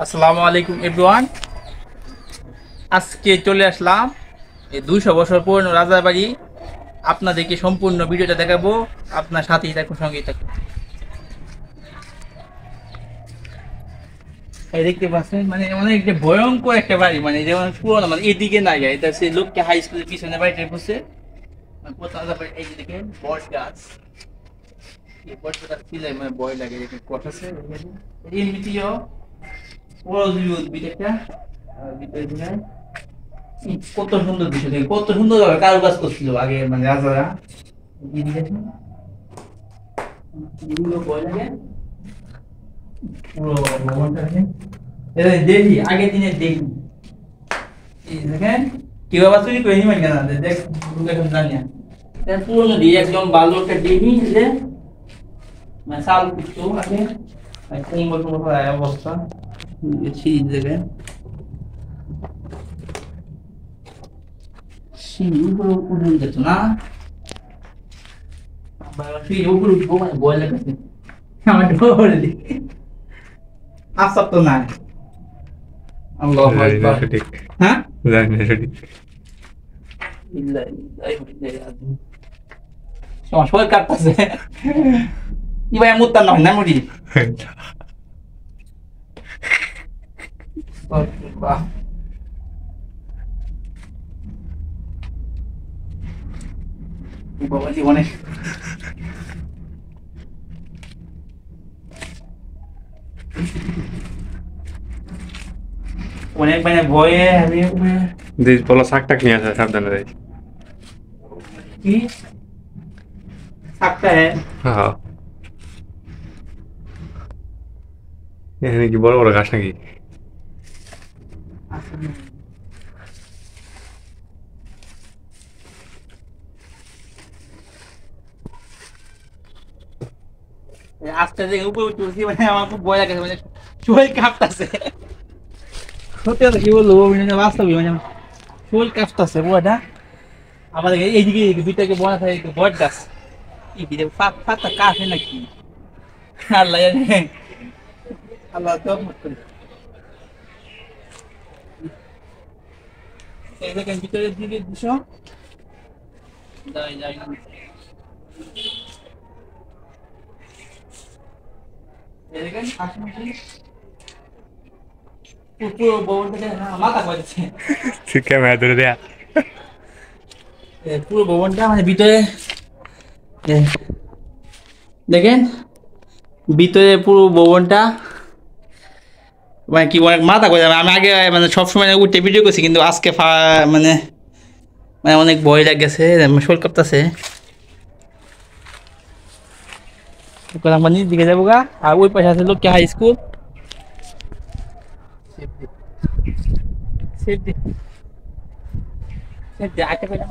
আসসালামু আলাইকুম এভরিওয়ান। আজকে চলে আসলাম এই 200 বছর পুরনো রাজাবাড়ি। আপনাদেরকে সম্পূর্ণ ভিডিওটা দেখাবো। আপনার সাথেই থাকুন, সঙ্গেই থাকুন। এই দেখতে পাচ্ছেন, মানে অনেক যে ভয়ঙ্কর একটা বাড়ি, মানে যেমন পুরোনো, মানে এদিকে না যায়, এটা সে লোককে হাই স্কুলের পিছনে বাড়িটা বসে প্রথম রাজাবাড়ি। এই যে দেখেন বট গাছ, এই বট গাছ ছিলে মানে ভয় লাগে, দেখেন কট আছে এমনিতেও পুরো উদ্ভিদ একটা ভিতরে ঢুকে। কত সুন্দর দৃশ্য, দেখে কত সুন্দর ভাবে কারুকাজ করছিল আগে, মানে রাজারা। এদিকে দেখেন, এগুলো ভয় লাগে। পুরো ভবনটা দেখেন, এটা দেখি আগের দিনের দেখি। এই দেখেন কেউ আবার চুরি করে নিবেন কেন, দেখ দেখুন জানি না। এটা পুরোনো দিয়ে একদম ভালো একটা দেখি যে মানে চাল করতো আগে, কুম্বল টুম্বল অবস্থা। সিঁড়ি দেখেন, সিঁড়ি উপরে উঠে যেত না, সিঁড়ি উপরে উঠবো মানে ভয় লাগছে আমার, ডর দিকে আসার তো নাই। আল্লাহু জানি না আকবার। সঠিক। হ্যাঁ, জানি না সঠিক। তোমার শরীর কাঁপতেছে, কি ভাই মুত্তার নয় না মুড়ি। বাহ, বাবা জীবনে অনেক মানে ভয়ে আমি দিস বলো শাকটাক নিয়ে আসা সাবধানে যাই। কি থাকতে হ্যাঁ। হ্যাঁ, এখানে কি বড় বড় ঘাস নাকি? আস্তে আস্তে উপরে উঠছি, মানে আমার খুব ভয় লাগে, মানে শরীর কাঁপতেছে। সত্যি কথা কি বলবো, মানে বাস্তবে মানে শরীর কাঁপতেছে পুরোটা। আমাদের এইদিকে দুইটাকে বনা থাকে বট গাছ, এই দিকে পাতা কাটে নাকি আল্লাহ জানে। আল্লাহ তো এই দেখেন ভিতরের দিকে দৃশ্য। যাই যাই এই দেখেন আশেপাশে পুরো ভবনটা মাথা করেছে। ক্যামেরা ধরে দেয়া। পুরো ভবনটা মানে ভিতরে দেখেন, ভিতরে পুরো ভবনটা মানে কি অনেক মাথা করে যাবে। আমি আগে মানে সবসময় উঠে ভিডিও করছি, কিন্তু আজকে মানে মানে অনেক ভয় লাগতেছে, শরীর কাঁপতেছে। আমরা নিচ দিকে যাবো গা, আর ওই পাশে আছে Lakshmi high school. Safety safety আটটা পেলাম।